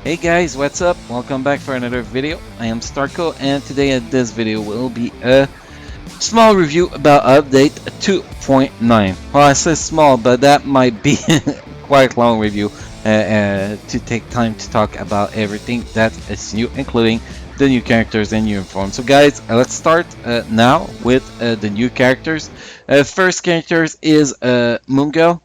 Hey guys, what's up? Welcome back for another video. I am Starco, and today this video will be a small review about update 2.9. Well, I say small, but that might be quite long review to take time to talk about everything that is new, including the new characters and new forms. So guys, let's start now with the new characters. First characters is Mungo.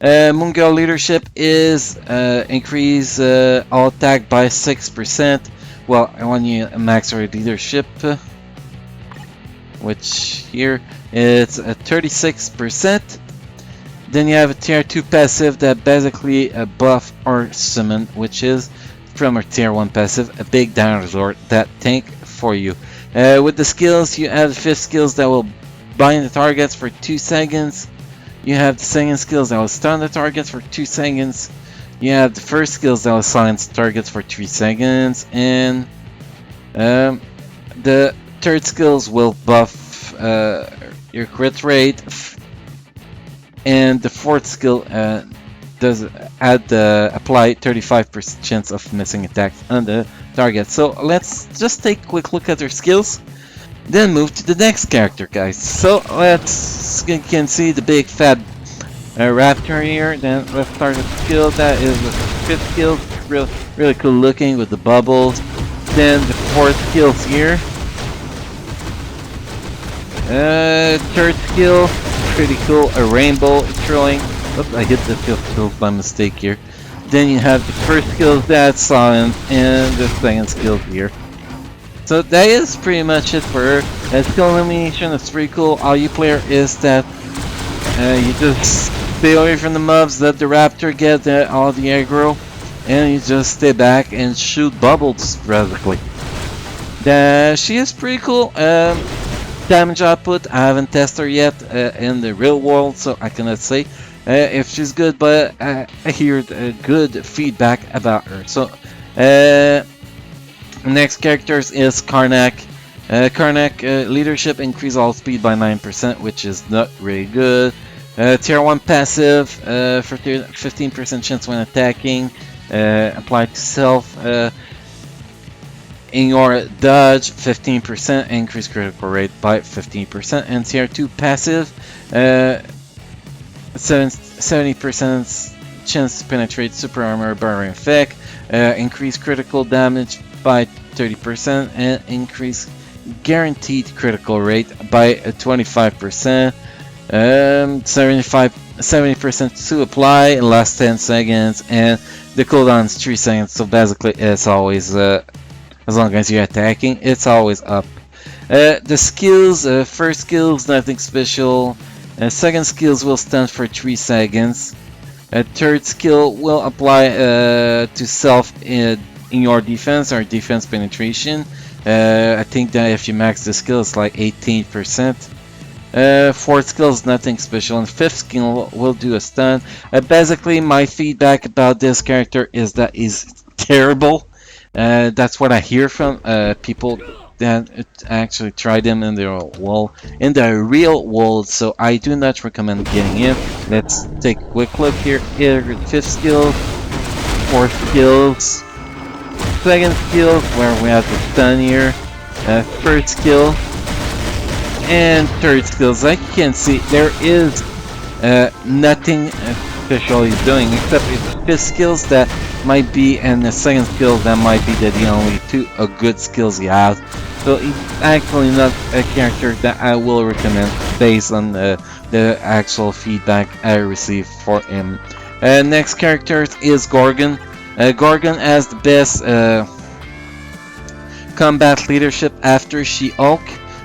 Mungo leadership is increase all attack by 6%. Well, when you max your leadership, which here it's 36%. Then you have a tier 2 passive that basically buff or summon, which is from a tier 1 passive, a big dinosaur that tank for you. With the skills, you have the 5th skills that will bind the targets for 2 seconds. You have the second skills that will stun the targets for 2 seconds. You have the first skills that will silence targets for 3 seconds. And the third skills will buff your crit rate. And the fourth skill does apply 35% chance of missing attacks on the target. So let's just take a quick look at their skills. Then move to the next character, guys. So you can see the big fat raptor here. Then let's start with the skill. That is the 5th skill, really cool looking with the bubbles. Then the 4th skills here. 3rd skill, pretty cool, a rainbow throwing. Oops, I hit the 5th skill by mistake here. Then you have the 1st skill, that's silent, and the 2nd skill here. So that is pretty much it for her. Skill elimination is pretty cool. All you player is that you just stay away from the mobs, let the raptor get all the aggro, and you just stay back and shoot bubbles basically. She is pretty cool. Damage output, I haven't tested her yet in the real world, so I cannot say if she's good, but I hear good feedback about her. So next characters is Karak. Karak leadership increase all speed by 9%, which is not really good. Tier 1 passive for 15% chance when attacking, applied to self. In your dodge, 15% increase critical rate by 15%, and tier 2 passive, 70% chance to penetrate super armor barrier effect, increase critical damage by 30%, and increase guaranteed critical rate by 25%. 70% to apply, last 10 seconds, and the cooldown is 3 seconds. So basically, it's always as long as you're attacking, it's always up. The skills, first skills, nothing special. Second skills will stand for 3 seconds. Third skill will apply to self in your defense or defense penetration. I think that if you max the skill, it's like 18%. Fourth skill is nothing special, and fifth skill will do a stun. Basically, my feedback about this character is that he's terrible. That's what I hear from people that actually tried them in the real world. So I do not recommend getting him. Let's take a quick look here. Here, 5th skill, 4th skills, 2nd skill where we have the stun here, 1st skill, and 3rd skills. Like you can see, there is nothing special he's doing except his 5th skills that might be, and the 2nd skill that might be the only 2 good skills he has. So he's actually not a character that I will recommend based on the actual feedback I received for him. Next character is Gorgon. Gorgon has the best combat leadership after She-Hulk,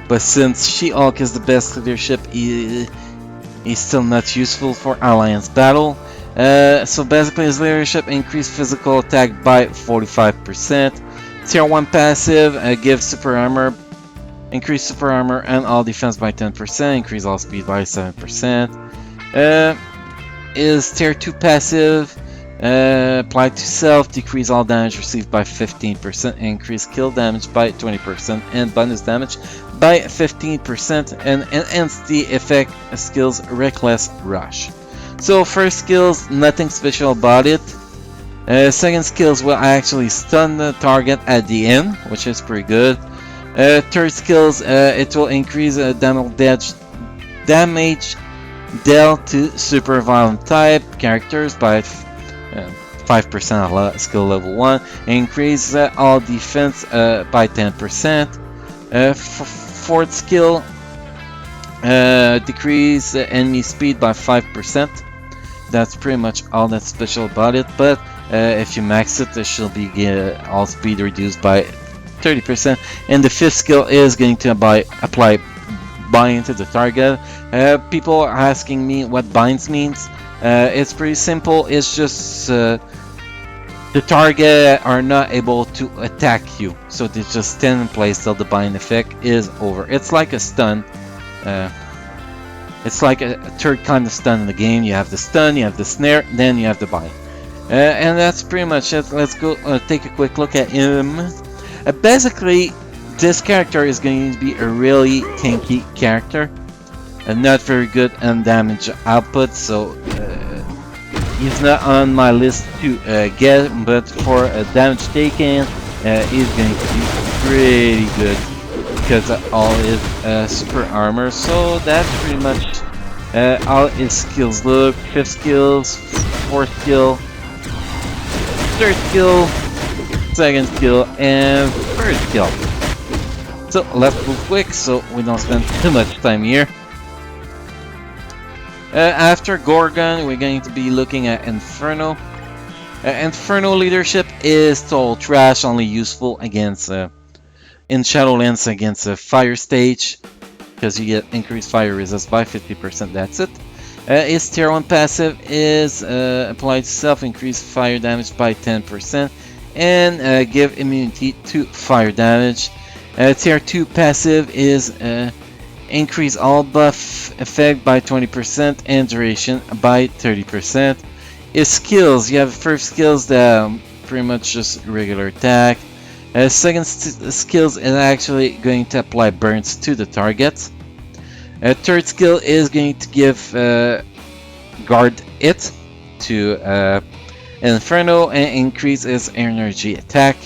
but since She-Hulk is the best leadership, he's still not useful for alliance battle. So basically his leadership increased physical attack by 45%. Tier 1 passive gives super armor, increase super armor and all defense by 10%, increase all speed by 7%. Is tier 2 passive, applied to self, decrease all damage received by 15%, increase kill damage by 20%, and bonus damage by 15%, and enhance the effect skills Reckless Rush. So first skills, nothing special about it. Second skills will actually stun the target at the end, which is pretty good. Third skills, it will increase damage dealt to super violent type characters by 5% skill level 1. Increase all defense by 10%. Fourth skill, decrease enemy speed by 5%. That's pretty much all that's special about it, but if you max it, there should be all speed reduced by 30%. And the fifth skill is going to apply bind to the target. People are asking me what binds means. It's pretty simple. It's just the target are not able to attack you, so they just stand in place till the bind effect is over. It's like a stun. It's like a third kind of stun in the game. You have the stun, you have the snare, then you have the bind. And that's pretty much it. Let's go take a quick look at him. Basically, this character is going to be a really tanky character. Not very good on damage output, so he's not on my list to get, but for damage taken, he's going to be pretty good because of all his super armor. So that's pretty much all his skills. Look, 5th skills, 4th skill, 3rd skill, 2nd skill, and 3rd skill. So let's move quick so we don't spend too much time here. After Gorgon, we're going to be looking at Inferno. Inferno leadership is total trash, only useful against in Shadowlands against a fire stage, because you get increased fire resist by 50%. That's it. His tier 1 passive is applied to self, increase fire damage by 10%, and give immunity to fire damage. Tier 2 passive is increase all buff effect by 20% and duration by 30%. His skills, you have first skills that are pretty much just regular attack. Second skills is actually going to apply burns to the target. Third skill is going to give guard it to Inferno and increase its energy attack.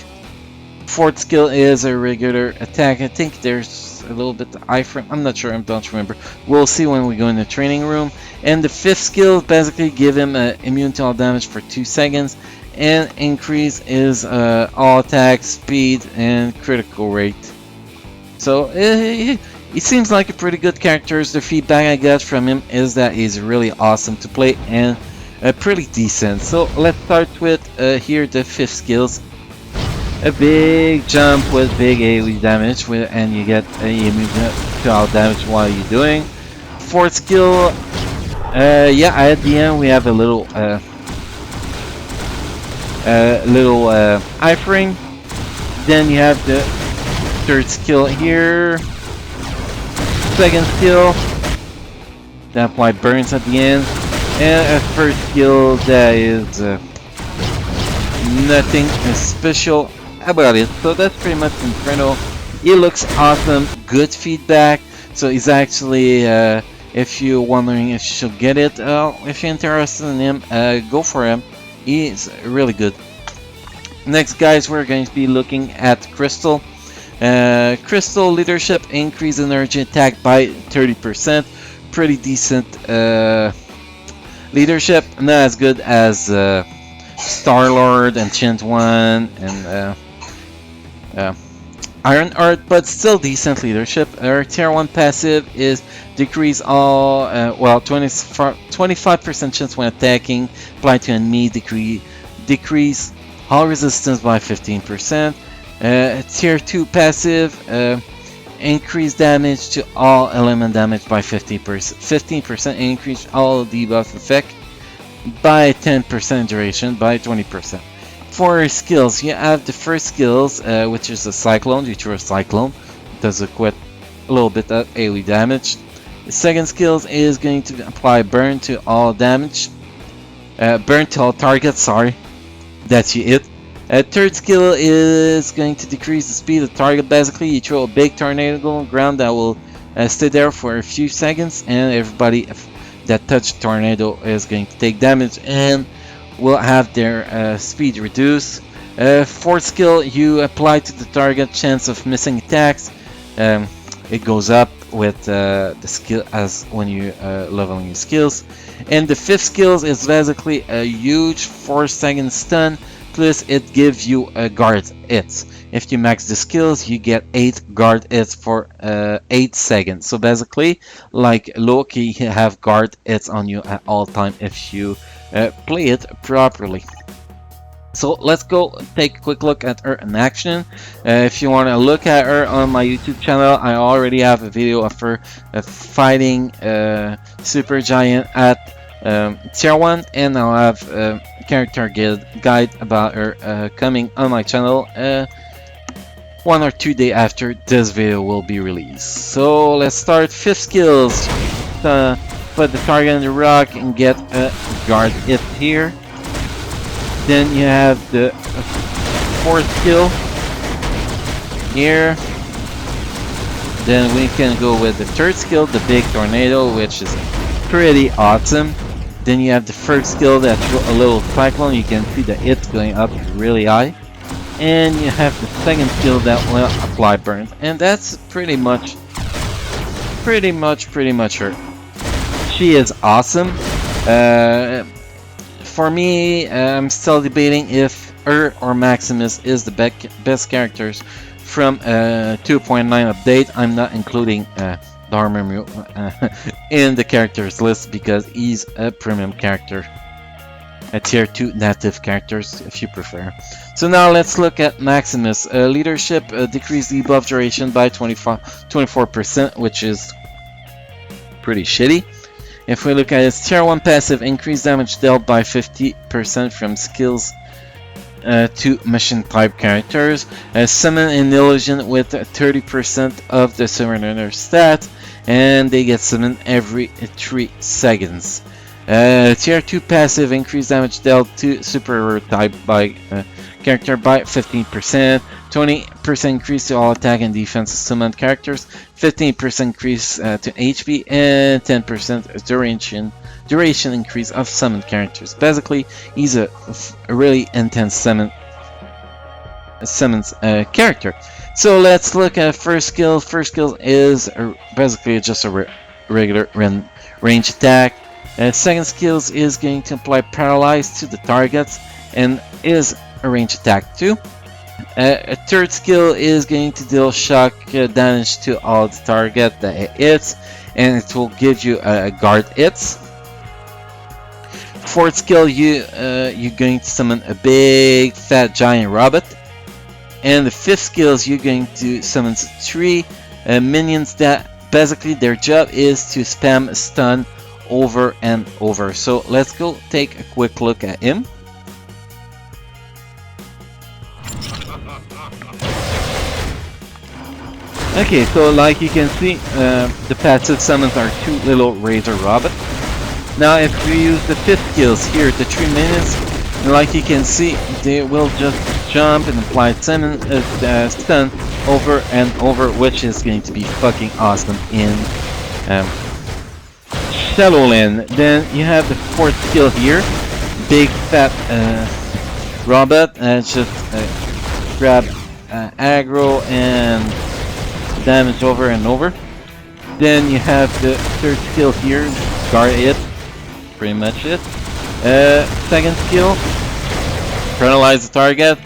Fourth skill is a regular attack. I think there's a little bit of iframe. I'm not sure. I don't remember. We'll see when we go in the training room. And the 5th skill basically give him immune to all damage for 2 seconds and increase his all attack, speed, and critical rate. So he seems like a pretty good character. The feedback I got from him is that he's really awesome to play and pretty decent. So let's start with here the 5th skills. A big jump with big AoE damage, and you get immune to all damage while you're doing. 4th skill, yeah, at the end we have a little iframe. Then you have the 3rd skill here. 2nd skill, that apply burns at the end, and a 1st skill that is nothing special about it. So that's pretty much Inferno. He looks awesome, good feedback. So he's actually, if you're wondering if you should get it, if you're interested in him, go for him. He's really good. Next, guys, we're going to be looking at Crystal. Crystal leadership, increase energy attack by 30%. Pretty decent leadership. Not as good as Star-Lord, Enchant 1, and Iron Heart, but still decent leadership. Our tier 1 passive is decrease all, 25% chance when attacking, apply to enemy, decrease all resistance by 15%. Tier 2 passive, increase damage to all element damage by 15%, increase all debuff effect by 10%, duration by 20%. For skills, you have the first skills, which is a Cyclone. You throw a Cyclone, does a little bit of AoE damage. The second skills is going to apply burn to all damage, burn to all targets. Sorry, that's it. Third skill is going to decrease the speed of the target. Basically, you throw a big tornado on the ground that will stay there for a few seconds, and everybody that touched tornado is going to take damage. And will have their speed reduced. Fourth skill, you apply to the target chance of missing attacks. It goes up with the skill as when you leveling your skills. And the fifth skill is basically a huge 4-second stun, plus it gives you a guard hits. If you max the skills, you get 8 guard hits for 8 seconds. So basically, like Loki, you have guard hits on you at all time if you play it properly. So let's go take a quick look at her in action. If you want to look at her on my YouTube channel, I already have a video of her fighting Super Giant at Tier 1, and I'll have a character guide about her coming on my channel 1 or 2 days after this video will be released. So let's start. 5th skills. Put the target in the rock and get a guard hit here. Then you have the 4th skill here. Then we can go with the 3rd skill, the big tornado, which is pretty awesome. Then you have the 1st skill, that's a little cyclone. You can see the hits going up really high. And you have the 2nd skill that will apply burns. And that's pretty much her. She is awesome. For me, I'm still debating if her or Maximus is the best characters from 2.9 update. I'm not including Dormammu in the characters list because he's a premium character. A tier 2 native characters if you prefer. So now let's look at Maximus. Leadership decreased debuff duration by 24%, which is pretty shitty. If we look at its tier 1 passive, increased damage dealt by 50% from skills to mission type characters. Summon an illusion with 30% of the summoner stat, and they get summoned every 3 seconds. Tier 2 passive, increased damage dealt to superior type by character by 15%, 20% increase to all attack and defense summoned characters, 15% increase to HP, and 10% duration increase of summoned characters. Basically, he's a really intense summons character. So let's look at first skill. First skill is basically just a regular range attack. Second skill is going to apply paralyze to the targets and is a range attack too. A third skill is going to deal shock damage to all the target that it hits, and it will give you a guard hits. Fourth skill, you're going to summon a big fat giant robot, and the fifth skill is you're going to summon 3 minions that basically their job is to spam stun over and over. So let's go take a quick look at him. Okay, so like you can see, the passive summons are 2 little razor robots. Now if we use the 5th skills here, the 3 minions, like you can see, they will just jump and apply stun over and over, which is going to be fucking awesome in Shadowland. Then you have the 4th skill here, big fat robot, just grab aggro and damage over and over. Then you have the 3rd skill here, guard it, pretty much it. Second skill, paralyze the target,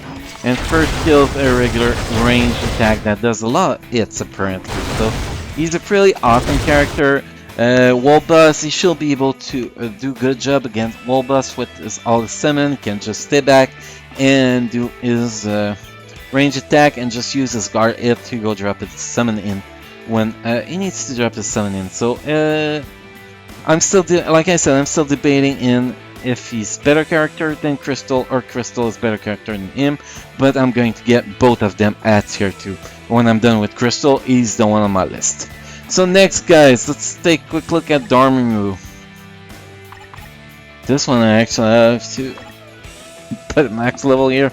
and first skill is a regular range attack that does a lot of hits apparently. So he's a pretty awesome character. Wolbus, he should be able to do good job against Wolbus with his all the summon. He can just stay back and do his range attack and just use his guard hit to go drop his summon in when he needs to drop his summon in. So I'm still, like I said, I'm still debating in if he's better character than Crystal or Crystal is better character than him, but I'm going to get both of them at tier 2. When I'm done with Crystal, he's the one on my list. So next, guys, let's take a quick look at Dormammu. This one I actually have to put max level here.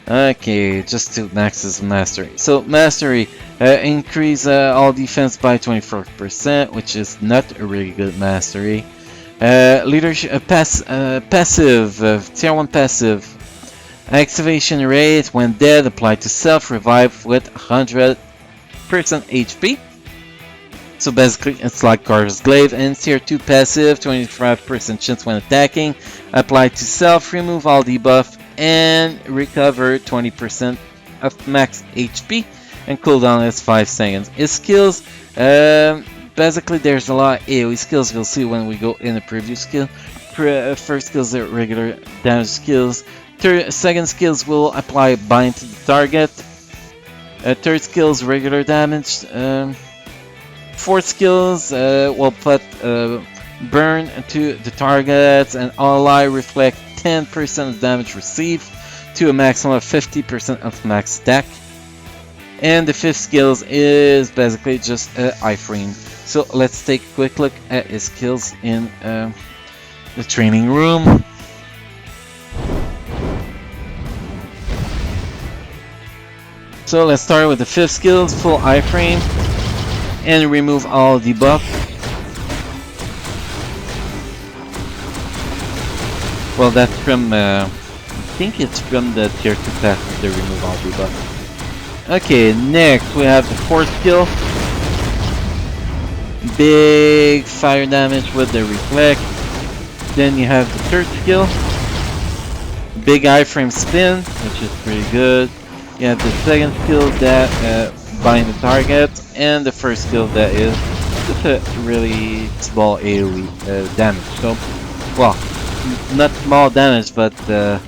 Okay, just to max his mastery. So mastery, increase all defense by 24%, which is not a really good mastery. Leadership passive, tier 1 passive. Activation rate when dead, apply to self, revive with 100% HP. So basically, it's like Carver's Glaive. And tier 2 passive, 25% chance when attacking, apply to self, remove all debuff, and recover 20% of max HP. And cooldown is 5 seconds. His skills, basically, there's a lot of AoE skills. We'll see when we go in the preview skill. First skills are regular damage skills. Second skills will apply bind to the target. Third skills regular damage. Fourth skills will put burn to the targets and ally reflect 10% of damage received to a maximum of 50% of max stack. And the fifth skills is basically just iframe. So let's take a quick look at his skills in the training room. So let's start with the fifth skills, full iframe, and remove all debuff. Well, that's from, I think it's from the tier 2 passive to remove all debuff. Okay, next we have the fourth skill. Big fire damage with the reflect. Then you have the third skill. Big iframe spin, which is pretty good. You have the second skill that bind the target, and the first skill that is just a really small AoE damage. So, well, not small damage, but a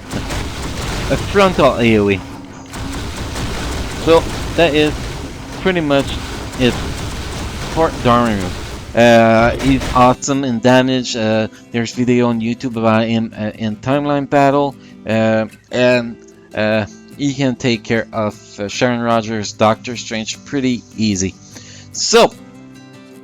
frontal AoE. So that is pretty much it for Dormammu. He's awesome in damage. There's video on YouTube about him in Timeline Battle, and he can take care of Sharon Rogers, Doctor Strange pretty easy. So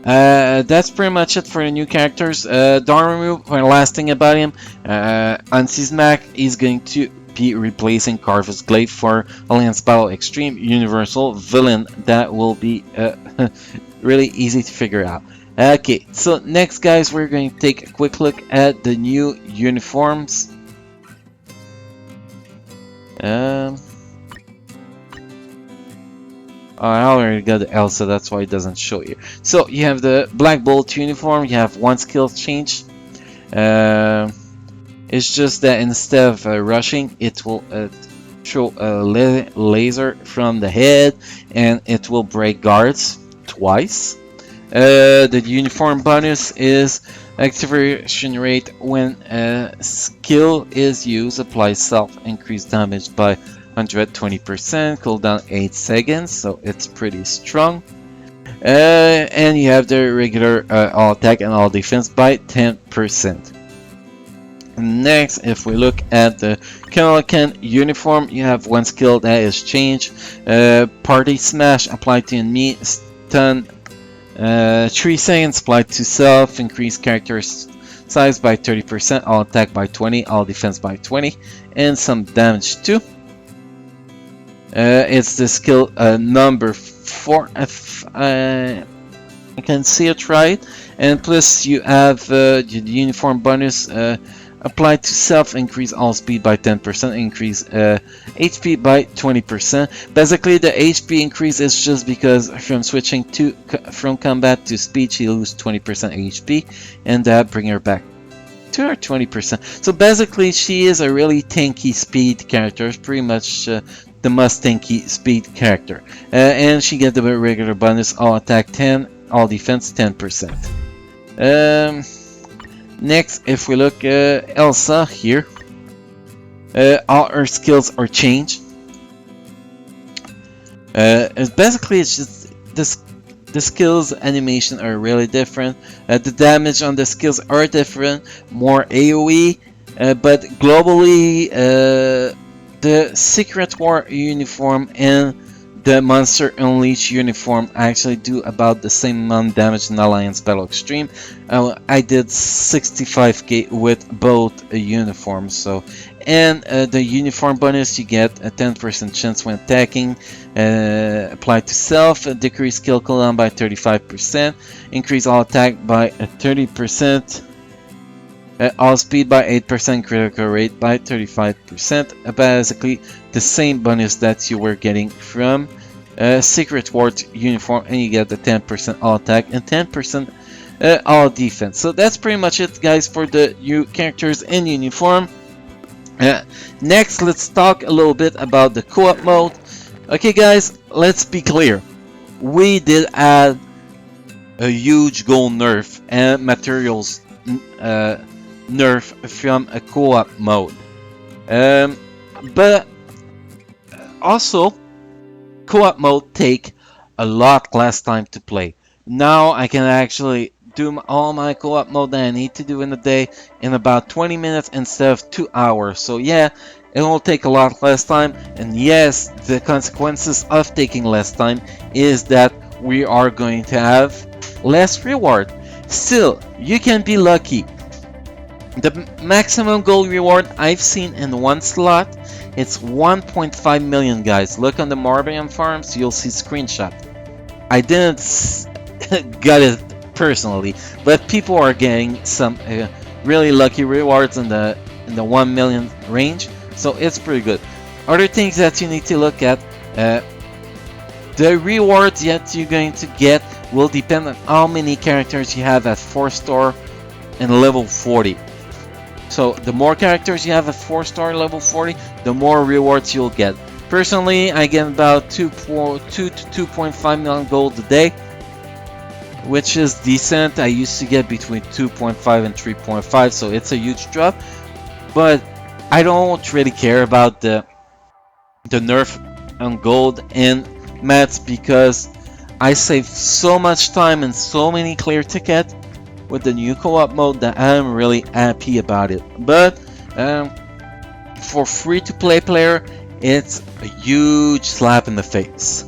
that's pretty much it for the new characters. Dormammu, one last thing about him, on Season Mac, he's going to be replacing Carver's Glaive for Alliance Battle Extreme Universal Villain. That will be really easy to figure out. Okay, so next, guys, we're going to take a quick look at the new uniforms. I already got the Elsa, that's why it doesn't show here. So you have the Black Bolt uniform. You have one skill change. It's just that instead of rushing, it will throw a laser from the head, and it will break guards twice. The uniform bonus is activation rate when a skill is used, applies self-increased damage by 120%, cooldown 8 seconds, so it's pretty strong. And you have the regular all attack and all defense by 10%. Next, if we look at the Karak uniform, you have one skill that is changed. Party Smash applied to enemy, stun 3 seconds, applied to self, increase character size by 30%, all attack by 20, all defense by 20, and some damage too. It's the skill number 4, if I can see it right, and plus you have the uniform bonus applied to self, increase all speed by 10%, increase HP by 20%. Basically, the HP increase is just because from switching from combat to speed, she loses 20% HP, and that bring her back to her 20%. So basically, she is a really tanky speed character. It's pretty much the most tanky speed character, and she gets the regular bonus: all attack 10, all defense 10%. Next, if we look at Elsa here, all her skills are changed. Basically, it's just the skills animation are really different. The damage on the skills are different, more AoE, but globally, the Secret War uniform and the Monster Unleashed uniform actually do about the same amount of damage in Alliance Battle Extreme. I did 65k with both uniforms. So, and the uniform bonus, you get a 10% chance when attacking, applied to self, decrease skill cooldown by 35%, increase all attack by 30%. all speed by 8%, critical rate by 35%, basically the same bonus that you were getting from Secret Ward's uniform, and you get the 10% all attack and 10% all defense. So that's pretty much it, guys, for the new characters in uniform. Next, let's talk a little bit about the co-op mode. Okay, guys, let's be clear. We did add a huge gold nerf and materials nerf from a co-op mode. But also, co-op mode take a lot less time to play. Now I can actually do all my co-op mode that I need to do in a day in about 20 minutes instead of 2 hours. So yeah, it will take a lot less time, and yes, the consequences of taking less time is that we are going to have less reward. Still, you can be lucky. The maximum gold reward I've seen in one slot, it's 1.5 million, guys. Look on the Marbian farms, you'll see screenshot. I didn't got it personally, but people are getting some really lucky rewards in the 1 million range, so it's pretty good. Other things that you need to look at, the rewards that you're going to get will depend on how many characters you have at 4-star and level 40. So the more characters you have at 4-star level 40, the more rewards you'll get. Personally, I get about 2 to 2.5 million gold a day, which is decent. I used to get between 2.5 and 3.5, so it's a huge drop. But I don't really care about the nerf on gold and mats because I saved so much time and so many clear tickets with the new co-op mode that I'm really happy about it. But for free-to-play player, it's a huge slap in the face.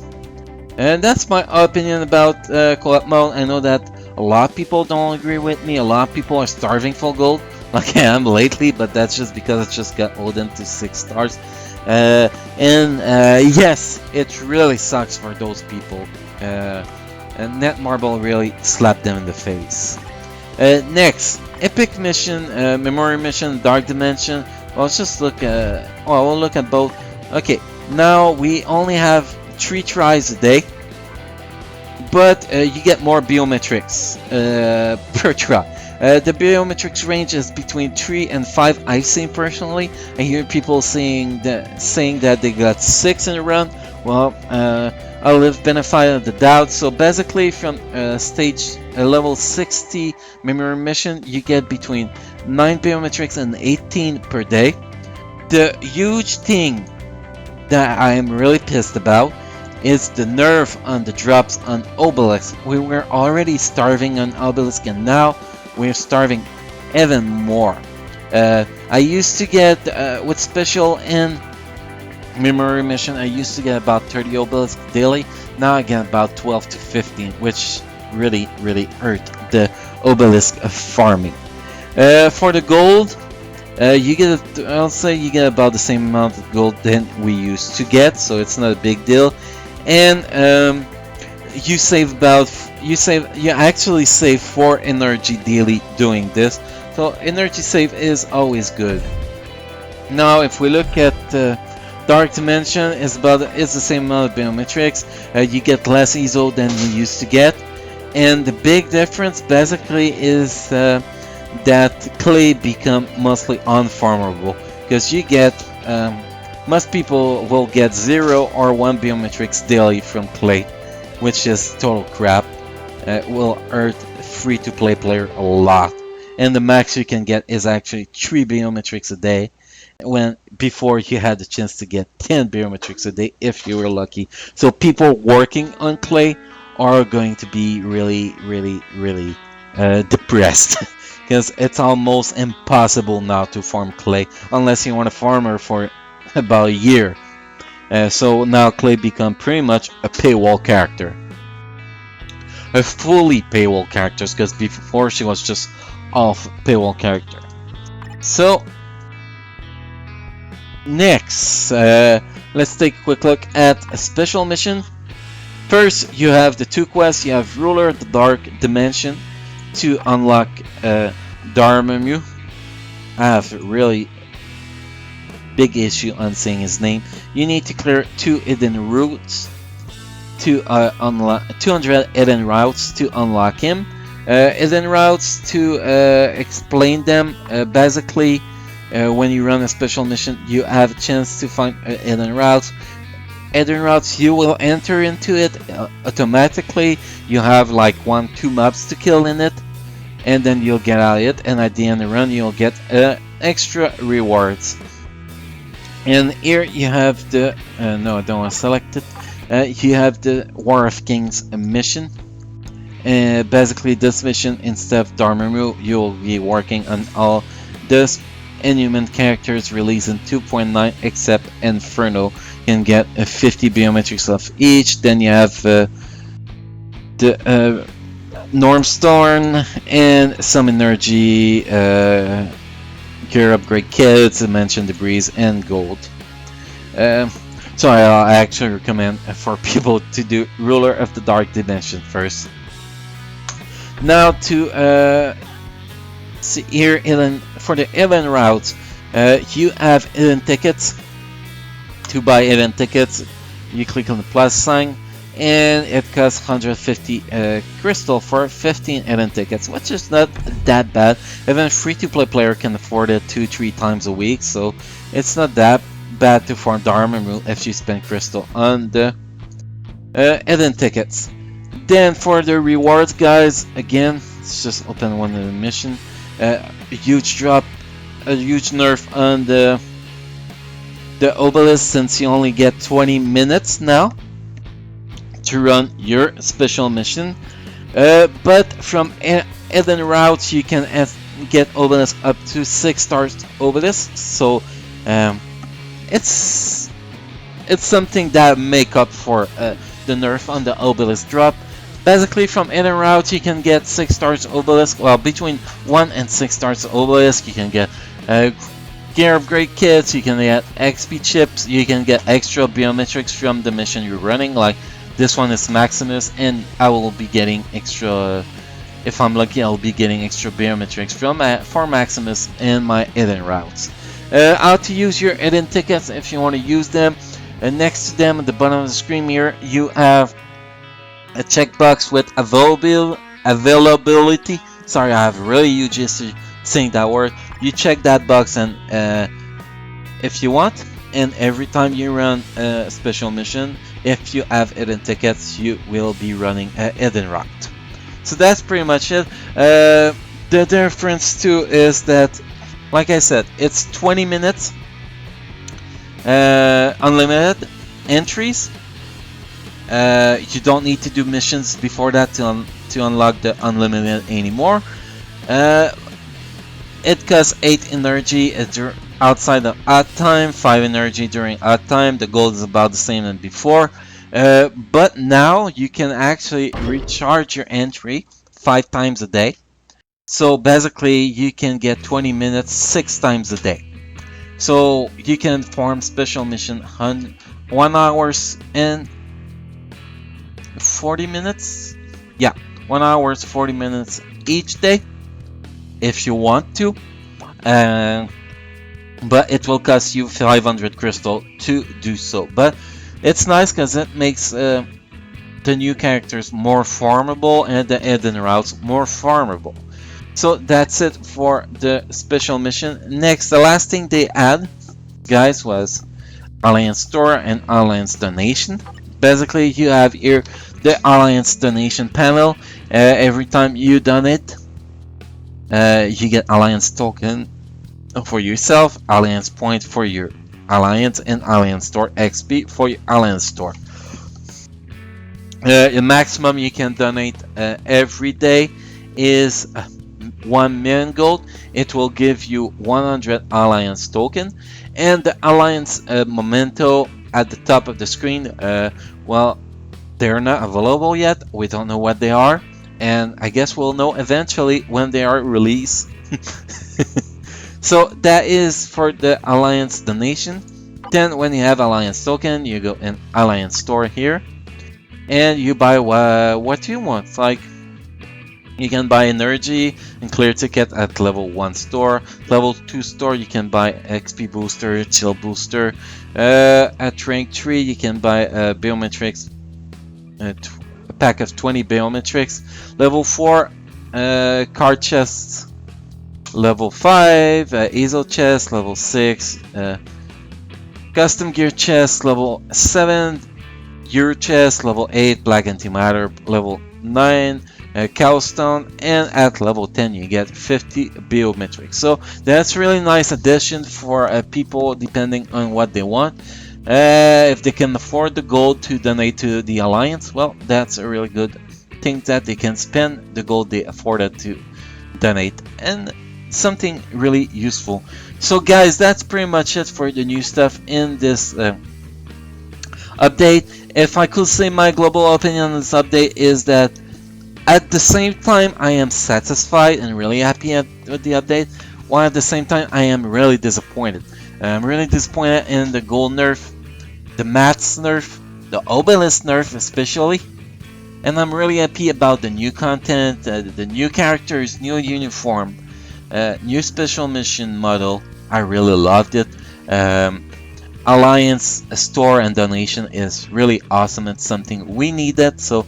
And that's my opinion about co-op mode. I know that a lot of people don't agree with me. A lot of people are starving for gold, like I am lately, but that's just because I just got Odin to 6 stars. Yes, it really sucks for those people. And Netmarble really slapped them in the face. Next, epic mission, memory mission, dark dimension. Well, let's just look at. Well, we'll look at both. Okay, now we only have 3 tries a day, but you get more biometrics per try. The biometrics range is between 3 and 5. I've seen personally. I hear people saying that they got 6 in a run. Well, I'll live benefit of the doubt. So basically, from stage level 60 memory mission, you get between 9 biometrics and 18 per day. The huge thing that I am really pissed about is the nerf on the drops on Obelisk. We were already starving on Obelisk, and now we're starving even more. I used to get with special and memory mission, I used to get about 30 Obelisk daily. Now I get about 12 to 15, which really hurt the Obelisk farming. For the gold, you get, I'll say you get about the same amount of gold than we used to get, so it's not a big deal. And you actually save 4 energy daily doing this, so energy save is always good. Now, if we look at Dark Dimension, it's the same amount of biometrics. You get less ESO than you used to get, and the big difference basically is that clay become mostly unfarmable, because you get most people will get 0 or 1 biometrics daily from clay, which is total crap. Will hurt free-to-play player a lot, and the max you can get is actually 3 biometrics a day, when before you had the chance to get 10 biometrics a day if you were lucky. So people working on clay are going to be really depressed because it's almost impossible now to farm clay unless you want to farm her for about a year. So now clay become pretty much a paywall character, a fully paywall character, because before she was just off paywall character. So next, let's take a quick look at a special mission. First, you have the 2 quests. You have Ruler the Dark Dimension to unlock Dormammu. I have really big issue on saying his name. You need to clear 2 hidden routes to unlock 200 hidden routes to unlock him. Hidden routes, to explain them, basically when you run a special mission you have a chance to find hidden routes. Hidden routes, you will enter into it automatically. You have like 1-2 mobs to kill in it, and then you'll get out of it, and at the end of the run you'll get extra rewards. And here you have the no, I don't want to select it. You have the War of Kings mission. Basically this mission, instead of Dormammu, you'll be working on all the Inhuman characters released in 2.9 except Inferno. You can get 50 biometrics of each. Then you have the Normstorm and some energy, gear upgrade kits, Dimension Debris, and gold. So I actually recommend for people to do Ruler of the Dark Dimension first. Now to see here, for the hidden routes, you have hidden tickets. To buy hidden tickets, you click on the plus sign, and it costs 150 crystal for 15 hidden tickets, which is not that bad. Even a free-to-play player can afford it 2-3 times a week, so it's not that bad to farm Dormammu if you spend crystal on the hidden tickets. Then for the rewards, guys, again, let's just open one of the mission. A huge drop, a huge nerf on the obelisk, since you only get 20 minutes now to run your special mission. But from hidden routes you can get obelisk up to 6 stars obelisk, so it's something that make up for the nerf on the obelisk drop. Basically from hidden routes you can get 6 stars obelisk, well, between 1 and 6 stars obelisk. You can get gear upgrade kits, you can get XP chips, you can get extra biometrics from the mission you're running, like this one is Maximus, and I will be getting extra, if I'm lucky, I'll be getting extra biometrics from for Maximus in my hidden routes. How to use your hidden tickets if you want to use them. Next to them at the bottom of the screen here, you have a checkbox with availability. Sorry, I have really huge history saying that word. You check that box, and if you want, and every time you run a special mission, if you have hidden tickets, you will be running a hidden route. So that's pretty much it. The difference too is that, like I said, it's 20 minutes, unlimited entries. You don't need to do missions before that to unlock the unlimited anymore. It costs 8 energy outside of odd time, 5 energy during odd time. The gold is about the same as before, but now you can actually recharge your entry 5 times a day. So basically you can get 20 minutes 6 times a day. So you can farm special mission 1 hour and 40 minutes. Yeah, 1 hour 40 minutes each day if you want to, but it will cost you 500 crystal to do so. But it's nice because it makes the new characters more farmable and the hidden routes more farmable. So that's it for the special mission. Next, the last thing they add, guys, was Alliance Store and Alliance Donation. Basically, you have here the Alliance Donation panel. Every time you donate, you get Alliance token for yourself, Alliance point for your Alliance, and Alliance Store XP for your Alliance Store. The maximum you can donate every day is 1 million gold. It will give you 100 Alliance token, and the Alliance memento at the top of the screen, well, they're not available yet. We don't know what they are, and I guess we'll know eventually when they are released. So that is for the Alliance donation. Then when you have Alliance token, you go in Alliance Store here, and you buy what you want. Like You can buy energy and clear ticket at level 1 store. Level 2 store you can buy XP booster, chill booster. At rank 3 you can buy biometrics, a pack of 20 biometrics. Level 4 card chests. Level 5 easel chest. Level 6 custom gear chest. Level 7 gear chest. Level 8 black antimatter. Level 9 Cowstone, and at level 10 you get 50 biometrics. So that's really nice addition for people depending on what they want. If they can afford the gold to donate to the Alliance, well, that's a really good thing that they can spend the gold they afforded to donate, and something really useful. So guys, that's pretty much it for the new stuff in this update. If I could say my global opinion on this update is that at the same time I am satisfied and really happy with the update, while at the same time I am really disappointed. I'm really disappointed in the gold nerf, the mats nerf, the obelisk nerf especially, and I'm really happy about the new content, the new characters, new uniform, new special mission model. I really loved it. Alliance store and donation is really awesome. It's something we needed. So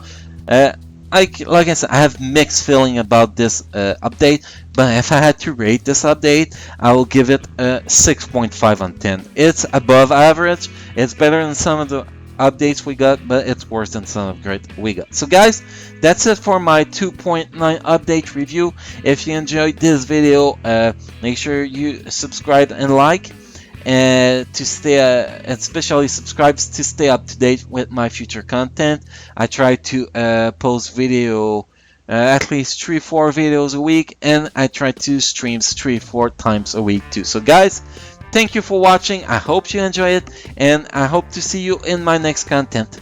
like I said, I have mixed feeling about this update, but if I had to rate this update, I will give it a 6.5 on 10. It's above average. It's better than some of the updates we got, but it's worse than some of the we got. So guys, that's it for my 2.9 update review. If you enjoyed this video, make sure you subscribe and like, and to stay, especially subscribe to stay up to date with my future content. I try to post video, at least 3-4 videos a week, and I try to stream 3-4 times a week too. So guys, thank you for watching. I hope you enjoy it, and I hope to see you in my next content.